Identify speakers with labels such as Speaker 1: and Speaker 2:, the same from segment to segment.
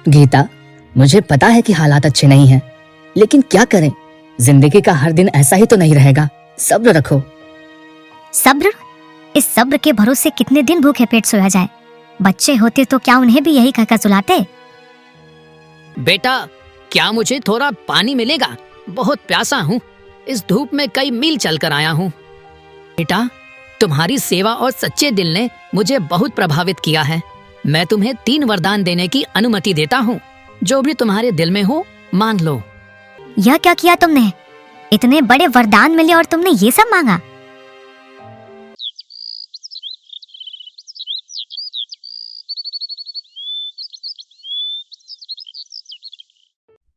Speaker 1: गीता, मुझे पता है कि हालात अच्छे नहीं हैं, लेकिन क्या करें? जिंदगी का हर दिन ऐसा ही तो नहीं रहेगा। सब्र रखो।
Speaker 2: सब्र? इस सब्र के भरोसे कितने दिन भूखे पेट सोया जाए। बच्चे होते तो क्या उन्हें भी यही कहकर सुलाते?
Speaker 3: बेटा, क्या मुझे थोड़ा पानी मिलेगा? बहुत प्यासा हूँ। इस धूप में कई मील चलकर आया हूँ। बेटा, तुम्हारी सेवा और सच्चे दिल ने मुझे बहुत प्रभावित किया है। मैं तुम्हें 3 वरदान देने की अनुमति देता हूँ। जो भी तुम्हारे दिल में हो मांग लो।
Speaker 2: यह क्या किया तुमने? इतने बड़े वरदान मिले और तुमने ये सब मांगा?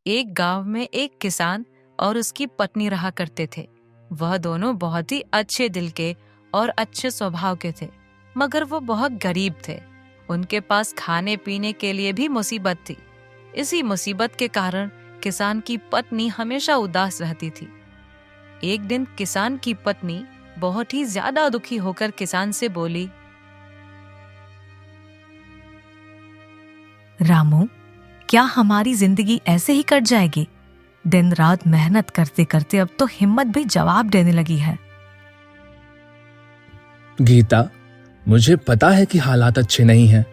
Speaker 4: एक गांव में एक किसान और उसकी पत्नी रहा करते थे। वह दोनों बहुत ही अच्छे दिल के और अच्छे स्वभाव के थे, मगर वो बहुत गरीब थे। उनके पास खाने पीने के लिए भी मुसीबत थी। इसी मुसीबत के कारण किसान की पत्नी हमेशा उदास रहती थी। एक दिन किसान की पत्नी बहुत ही ज्यादा दुखी होकर किसान से बोली, रामू, क्या हमारी जिंदगी ऐसे ही कट जाएगी? दिन रात मेहनत करते करते अब तो हिम्मत भी जवाब देने लगी है।
Speaker 5: गीता, मुझे पता है कि हालात अच्छे नहीं हैं,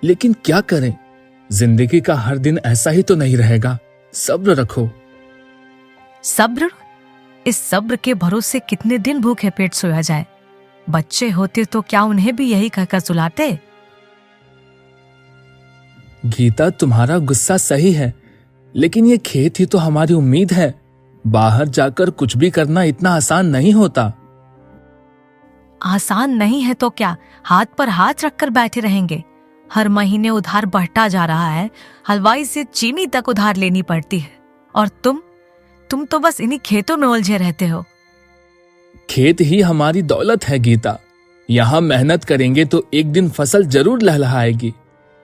Speaker 5: लेकिन क्या करें? जिंदगी का हर दिन ऐसा ही तो नहीं रहेगा। सब्र रखो।
Speaker 4: सब्र? इस सब्र के भरोसे कितने दिन भूखे पेट सोया जाए। बच्चे होते तो क्या उन्हें भी यही कहकर सुलाते?
Speaker 5: गीता, तुम्हारा गुस्सा सही है, लेकिन ये खेत ही तो हमारी उम्मीद है। बाहर जाकर कुछ भी करना इतना आसान नहीं होता।
Speaker 4: आसान नहीं है तो क्या हाथ पर हाथ रखकर बैठे रहेंगे? हर महीने उधार बढ़ता जा रहा है। हलवाई से चीनी तक उधार लेनी पड़ती है। और तुम तो बस इन्हीं खेतों में उलझे रहते हो।
Speaker 5: खेत ही हमारी दौलत है गीता। यहाँ मेहनत करेंगे तो एक दिन फसल जरूर लहलहाएगी।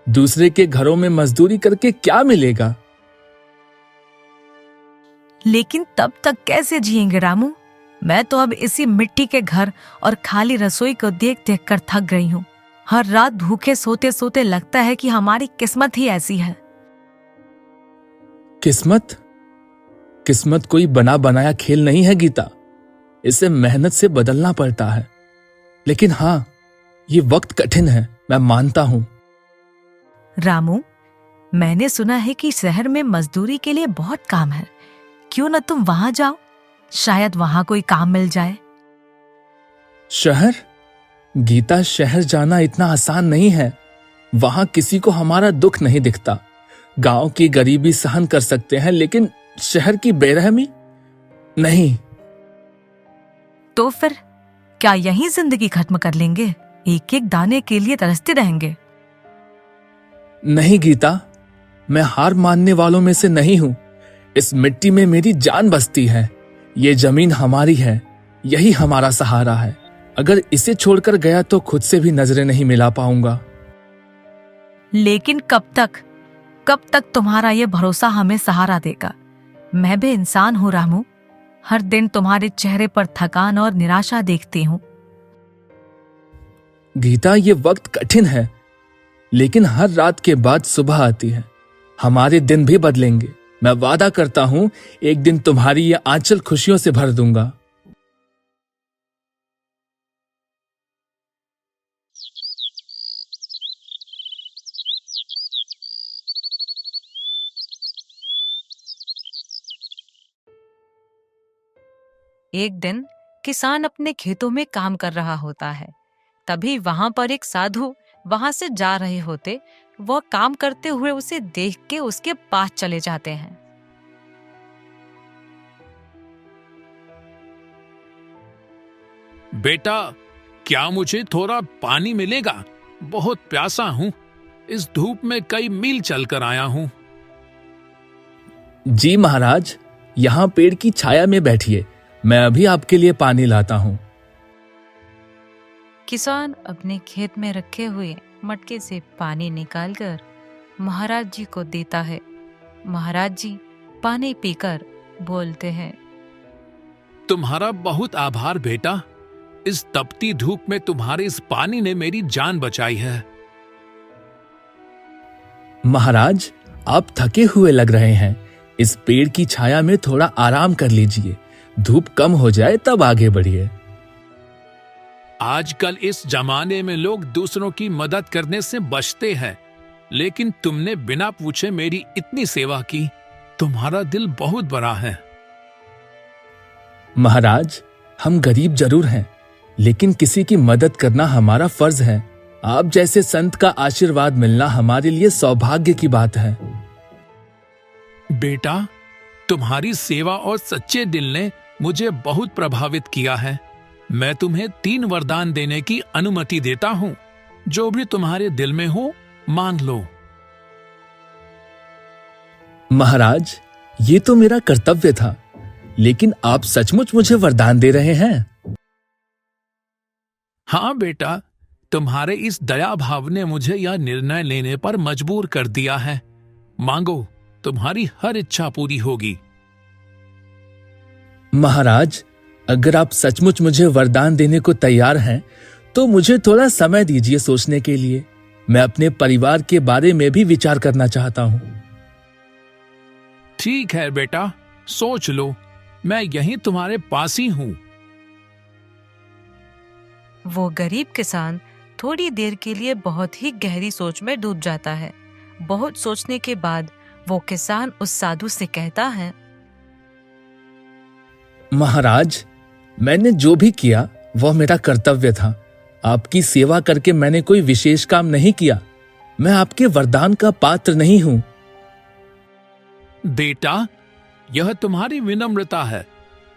Speaker 5: दूसरे के घरों में मजदूरी करके क्या मिलेगा?
Speaker 4: लेकिन तब तक कैसे जिएंगे रामू? मैं तो अब इसी मिट्टी के घर और खाली रसोई को देख देख कर थक गई हूँ। हर रात भूखे सोते सोते लगता है कि हमारी किस्मत ही ऐसी है।
Speaker 5: किस्मत? किस्मत कोई बना बनाया खेल नहीं है गीता। इसे मेहनत से बदलना पड़ता है। लेकिन हाँ, ये वक्त कठिन है, मैं मानता हूं।
Speaker 4: रामू, मैंने सुना है कि शहर में मजदूरी के लिए बहुत काम है। क्यों न तुम वहां जाओ? शायद वहां कोई काम मिल जाए।
Speaker 5: शहर? गीता, शहर जाना इतना आसान नहीं है। वहां किसी को हमारा दुख नहीं दिखता। गांव की गरीबी सहन कर सकते हैं, लेकिन शहर की बेरहमी नहीं।
Speaker 4: तो फिर क्या यहीं जिंदगी खत्म कर लेंगे? एक एक दाने के लिए तरसते रहेंगे?
Speaker 5: नहीं गीता, मैं हार मानने वालों में से नहीं हूं। इस मिट्टी में मेरी जान बसती है। ये जमीन हमारी है, यही हमारा सहारा है। अगर इसे छोड़कर गया तो खुद से भी नजरें नहीं मिला पाऊंगा।
Speaker 4: लेकिन कब तक तुम्हारा ये भरोसा हमें सहारा देगा? मैं भी इंसान हूं रामू। हर दिन तुम्हारे चेहरे पर थकान और निराशा देखती हूं।
Speaker 5: गीता, ये वक्त कठिन है, लेकिन हर रात के बाद सुबह आती है। हमारे दिन भी बदलेंगे। मैं वादा करता हूं, एक दिन तुम्हारी ये आंचल खुशियों से भर दूंगा।
Speaker 4: एक दिन किसान अपने खेतों में काम कर रहा होता है। तभी वहां पर एक साधु वहां से जा रहे होते। वह काम करते हुए उसे देख के उसके पास चले जाते हैं।
Speaker 6: बेटा, क्या मुझे थोड़ा पानी मिलेगा? बहुत प्यासा हूं। इस धूप में कई मील चलकर आया हूं।
Speaker 5: जी महाराज, यहाँ पेड़ की छाया में बैठिए, मैं अभी आपके लिए पानी लाता हूं।
Speaker 4: किसान अपने खेत में रखे हुए मटके से पानी निकालकर महाराज जी को देता है। महाराज जी पानी पीकर बोलते हैं,
Speaker 6: तुम्हारा बहुत आभार बेटा। इस तपती धूप में तुम्हारे इस पानी ने मेरी जान बचाई है।
Speaker 5: महाराज, आप थके हुए लग रहे हैं। इस पेड़ की छाया में थोड़ा आराम कर लीजिए। धूप कम हो जाए तब आगे बढ़िए।
Speaker 6: आजकल इस जमाने में लोग दूसरों की मदद करने से बचते हैं, लेकिन तुमने बिना पूछे मेरी इतनी सेवा की। तुम्हारा दिल बहुत बड़ा है।
Speaker 5: महाराज, हम गरीब जरूर हैं, लेकिन किसी की मदद करना हमारा फर्ज है। आप जैसे संत का आशीर्वाद मिलना हमारे लिए सौभाग्य की बात है।
Speaker 6: बेटा, तुम्हारी सेवा और सच्चे दिल ने मुझे बहुत प्रभावित किया है। मैं तुम्हें 3 वरदान देने की अनुमति देता हूं। जो भी तुम्हारे दिल में हो मांग लो।
Speaker 5: महाराज, ये तो मेरा कर्तव्य था, लेकिन आप सचमुच मुझे वरदान दे रहे हैं?
Speaker 6: हाँ बेटा, तुम्हारे इस दया भाव ने मुझे यह निर्णय लेने पर मजबूर कर दिया है। मांगो, तुम्हारी हर इच्छा पूरी होगी।
Speaker 5: महाराज, अगर आप सचमुच मुझे वरदान देने को तैयार हैं, तो मुझे थोड़ा समय दीजिए सोचने के लिए। मैं अपने परिवार के बारे में भी विचार करना चाहता हूं।
Speaker 6: ठीक है बेटा, सोच लो। मैं यहीं तुम्हारे पास ही हूं।
Speaker 4: वो गरीब किसान थोड़ी देर के लिए बहुत ही गहरी सोच में डूब जाता है। बहुत सोचने के बाद वो किसान उस साधु से कहता है,
Speaker 5: महाराज, मैंने जो भी किया वह मेरा कर्तव्य था। आपकी सेवा करके मैंने कोई विशेष काम नहीं किया। मैं आपके वरदान का पात्र नहीं हूं।
Speaker 6: बेटा, यह तुम्हारी विनम्रता है,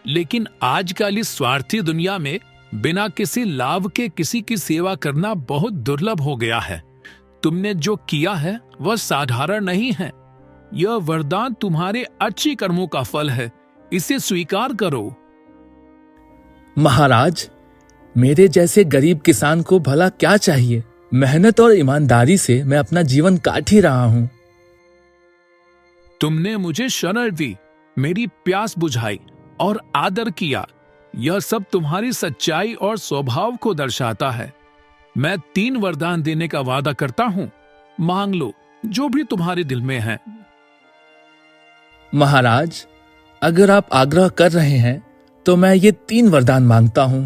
Speaker 6: लेकिन आजकल इस स्वार्थी दुनिया में बिना किसी लाभ के किसी की सेवा करना बहुत दुर्लभ हो गया है। तुमने जो किया है वह साधारण नहीं है। यह वरदान तुम्हारे अच्छी कर्मों का फल है। इसे स्वीकार करो।
Speaker 5: महाराज, मेरे जैसे गरीब किसान को भला क्या चाहिए? मेहनत और ईमानदारी से मैं अपना जीवन काट ही रहा हूं।
Speaker 6: तुमने मुझे शरण दी, मेरी प्यास बुझाई और आदर किया। यह सब तुम्हारी सच्चाई और स्वभाव को दर्शाता है। मैं 3 वरदान देने का वादा करता हूं। मांग लो जो भी तुम्हारे दिल में है।
Speaker 5: महाराज, अगर आप आग्रह कर रहे हैं तो मैं ये 3 वरदान मांगता हूं।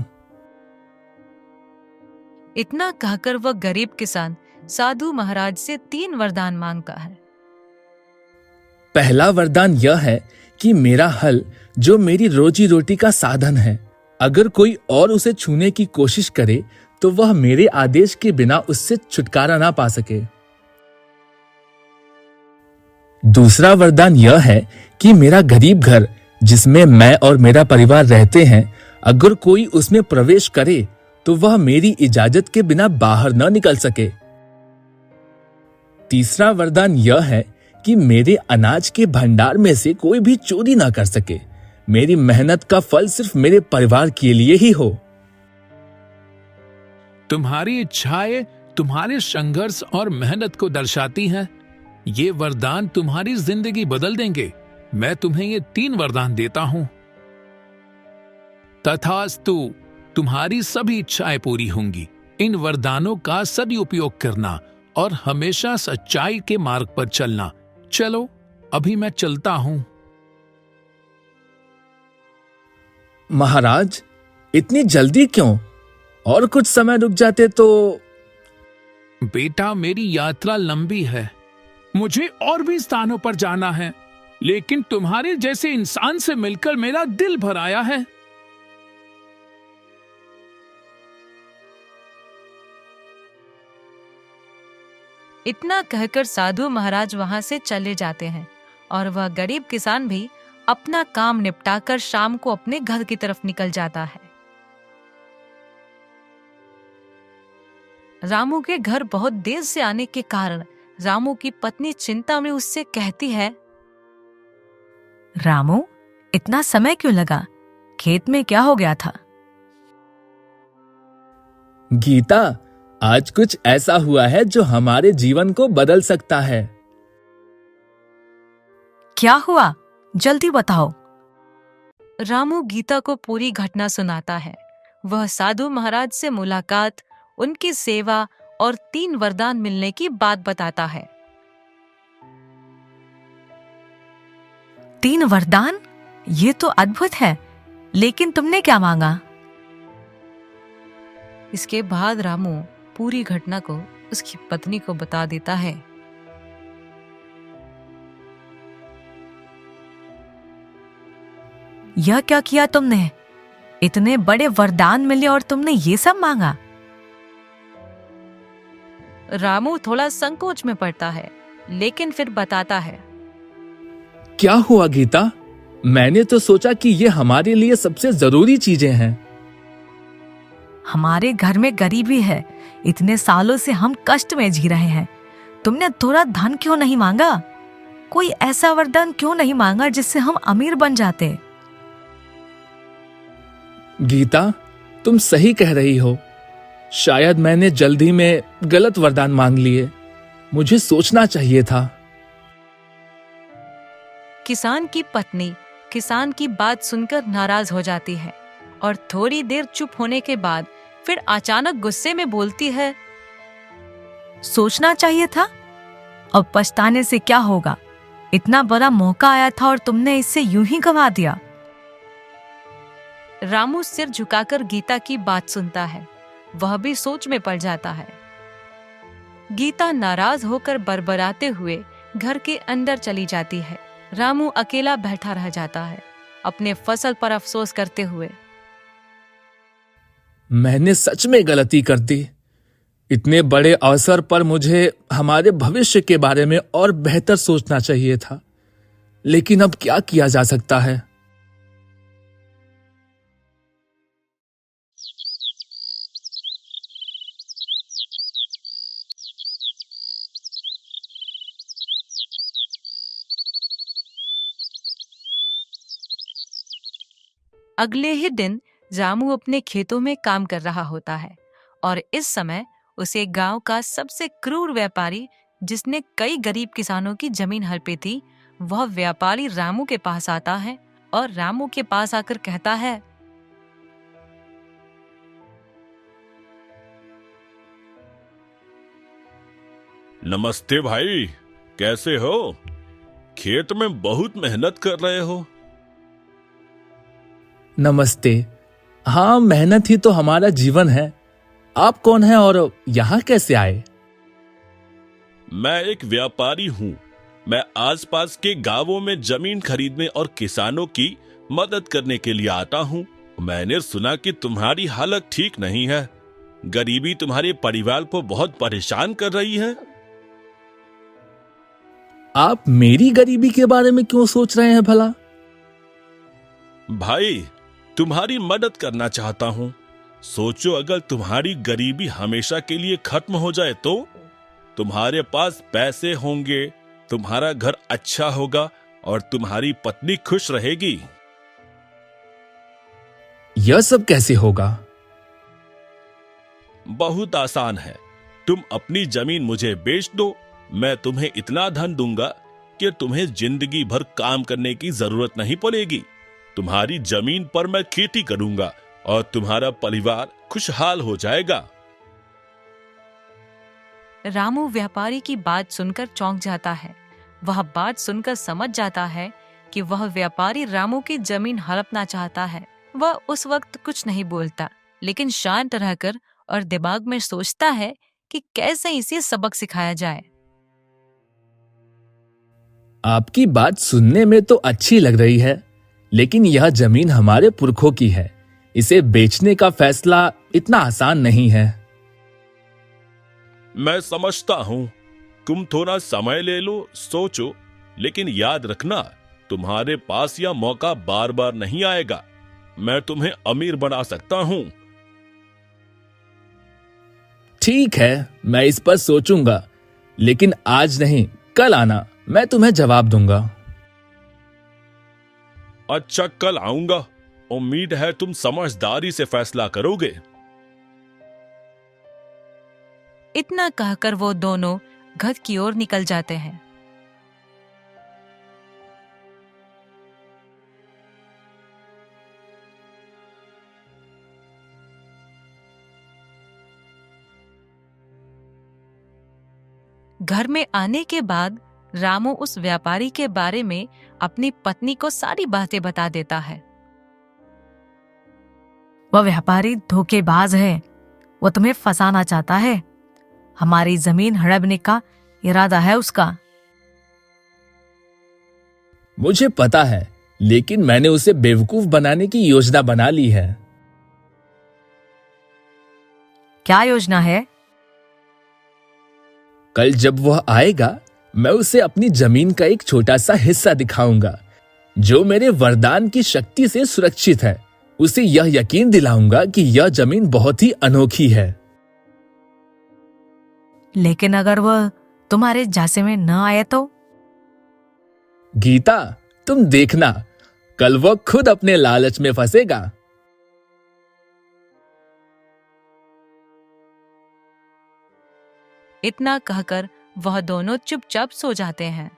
Speaker 4: इतना कहकर वह गरीब किसान साधु महाराज से 3 वरदान मांगता है।
Speaker 5: पहला वरदान यह है कि मेरा हल, जो मेरी रोजी रोटी का साधन है, अगर कोई और उसे छूने की कोशिश करे तो वह मेरे आदेश के बिना उससे छुटकारा ना पा सके। दूसरा वरदान यह है कि मेरा गरीब घर, जिसमें मैं और मेरा परिवार रहते हैं, अगर कोई उसमें प्रवेश करे तो वह मेरी इजाजत के बिना बाहर न निकल सके। तीसरा वरदान यह है कि मेरे अनाज के भंडार में से कोई भी चोरी ना कर सके। मेरी मेहनत का फल सिर्फ मेरे परिवार के लिए ही हो।
Speaker 6: तुम्हारी इच्छाएं तुम्हारे संघर्ष और मेहनत को दर्शाती हैं। ये वरदान तुम्हारी जिंदगी बदल देंगे। मैं तुम्हें ये 3 वरदान देता हूं। तथास्तु, तुम्हारी सभी इच्छाएं पूरी होंगी। इन वरदानों का सदुपयोग करना और हमेशा सच्चाई के मार्ग पर चलना। चलो, अभी मैं चलता हूं।
Speaker 5: महाराज, इतनी जल्दी क्यों? और कुछ समय रुक जाते तो।
Speaker 6: बेटा, मेरी यात्रा लंबी है। मुझे और भी स्थानों पर जाना है, लेकिन तुम्हारे जैसे इंसान से मिलकर मेरा दिल भर आया है।
Speaker 4: इतना कहकर साधु महाराज वहां से चले जाते हैं और वह गरीब किसान भी अपना काम निपटाकर शाम को अपने घर की तरफ निकल जाता है। रामू के घर बहुत देर से आने के कारण रामू की पत्नी चिंता में उससे कहती है,
Speaker 7: रामू, इतना समय क्यों लगा? खेत में क्या हो गया था?
Speaker 5: गीता, आज कुछ ऐसा हुआ है जो हमारे जीवन को बदल सकता है।
Speaker 7: क्या हुआ? जल्दी बताओ।
Speaker 4: रामू गीता को पूरी घटना सुनाता है। वह साधु महाराज से मुलाकात, उनकी सेवा और 3 वरदान मिलने की बात बताता है।
Speaker 7: 3 वरदान, ये तो अद्भुत है। लेकिन तुमने क्या मांगा?
Speaker 4: इसके बाद रामू पूरी घटना को उसकी पत्नी को बता देता है।
Speaker 7: यह क्या किया तुमने? इतने बड़े वरदान मिले और तुमने ये सब मांगा?
Speaker 4: रामू थोड़ा संकोच में पड़ता है, लेकिन फिर बताता है।
Speaker 5: क्या हुआ गीता? मैंने तो सोचा कि ये हमारे लिए सबसे जरूरी चीजें हैं।
Speaker 7: हमारे घर में गरीबी है, इतने सालों से हम कष्ट में जी रहे हैं। तुमने थोड़ा धन क्यों नहीं मांगा? कोई ऐसा वरदान क्यों नहीं मांगा जिससे हम अमीर बन जाते?
Speaker 5: गीता, तुम सही कह रही हो। शायद मैंने जल्दी में गलत वरदान मांग लिए। मुझे सोचना चाहिए था।
Speaker 4: किसान की पत्नी किसान की बात सुनकर नाराज हो जाती है और थोड़ी देर चुप होने के बाद फिर अचानक गुस्से में बोलती है।
Speaker 7: सोचना चाहिए था? अब पछताने से क्या होगा? इतना बड़ा मौका आया था और तुमने इसे यूं ही गंवा दिया।
Speaker 4: रामू सिर झुकाकर गीता की बात सुनता है। वह भी सोच में पड़ जाता है। गीता नाराज होकर बरबराते हुए घर के अंदर चली जाती है। रामू अकेला बैठा रह जाता है, अपने फसल पर अफसोस करते हुए।
Speaker 5: मैंने सच में गलती कर दी। इतने बड़े अवसर पर मुझे हमारे भविष्य के बारे में और बेहतर सोचना चाहिए था। लेकिन अब क्या किया जा सकता है?
Speaker 4: अगले ही दिन रामू अपने खेतों में काम कर रहा होता है और इस समय उसे गांव का सबसे क्रूर व्यापारी, जिसने कई गरीब किसानों की जमीन हड़पी थी, वह व्यापारी रामू के पास आता है और रामू के पास आकर कहता है।
Speaker 8: नमस्ते भाई, कैसे हो? खेत में बहुत मेहनत कर रहे हो।
Speaker 5: नमस्ते। हाँ, मेहनत ही तो हमारा जीवन है। आप कौन हैं और यहाँ कैसे आए?
Speaker 8: मैं एक व्यापारी हूँ। मैं आसपास के गांवों में जमीन खरीदने और किसानों की मदद करने के लिए आता हूँ। मैंने सुना कि तुम्हारी हालत ठीक नहीं है। गरीबी तुम्हारे परिवार को बहुत परेशान कर रही है।
Speaker 5: आप मेरी गरीबी के बारे में क्यों सोच रहे हैं भला?
Speaker 8: भाई, तुम्हारी मदद करना चाहता हूँ। सोचो, अगर तुम्हारी गरीबी हमेशा के लिए खत्म हो जाए तो तुम्हारे पास पैसे होंगे, तुम्हारा घर अच्छा होगा और तुम्हारी पत्नी खुश रहेगी।
Speaker 5: यह सब कैसे होगा?
Speaker 8: बहुत आसान है। तुम अपनी जमीन मुझे बेच दो, मैं तुम्हें इतना धन दूंगा कि तुम्हें जिंदगी भर काम करने की जरूरत नहीं पड़ेगी। तुम्हारी जमीन पर मैं खेती करूंगा और तुम्हारा परिवार खुशहाल हो जाएगा।
Speaker 4: रामू व्यापारी की बात सुनकर चौंक जाता है। वह बात सुनकर समझ जाता है कि वह व्यापारी रामू की जमीन हड़पना चाहता है। वह उस वक्त कुछ नहीं बोलता, लेकिन शांत रहकर और दिमाग में सोचता है कि कैसे इसे सबक सिखाया जाए।
Speaker 5: आपकी बात सुनने में तो अच्छी लग रही है, लेकिन यह जमीन हमारे पुरखों की है। इसे बेचने का फैसला इतना आसान नहीं है।
Speaker 8: मैं समझता हूँ। तुम थोड़ा समय ले लो, सोचो, लेकिन याद रखना, तुम्हारे पास यह मौका बार बार नहीं आएगा। मैं तुम्हें अमीर बना सकता हूँ।
Speaker 5: ठीक है, मैं इस पर सोचूंगा, लेकिन आज नहीं, कल आना, मैं तुम्हें जवाब दूंगा।
Speaker 8: अच्छा, कल आऊंगा। उम्मीद है तुम समझदारी से फैसला करोगे।
Speaker 4: इतना कहकर वो दोनों घर की ओर निकल जाते हैं। घर में आने के बाद रामू उस व्यापारी के बारे में अपनी पत्नी को सारी बातें बता देता है।
Speaker 7: वह व्यापारी धोखेबाज है, वो तुम्हें फंसाना चाहता है। हमारी जमीन हड़पने का इरादा है उसका।
Speaker 5: मुझे पता है, लेकिन मैंने उसे बेवकूफ बनाने की योजना बना ली है।
Speaker 7: क्या योजना है?
Speaker 5: कल जब वह आएगा, मैं उसे अपनी जमीन का एक छोटा सा हिस्सा दिखाऊंगा जो मेरे वरदान की शक्ति से सुरक्षित है। उसे यह यकीन दिलाऊंगा कि यह जमीन बहुत ही अनोखी है।
Speaker 7: लेकिन अगर वह तुम्हारे झांसे में न आए तो?
Speaker 5: गीता, तुम देखना, कल वह खुद अपने लालच में फंसेगा।
Speaker 4: इतना कहकर वह दोनों चुपचाप सो जाते हैं।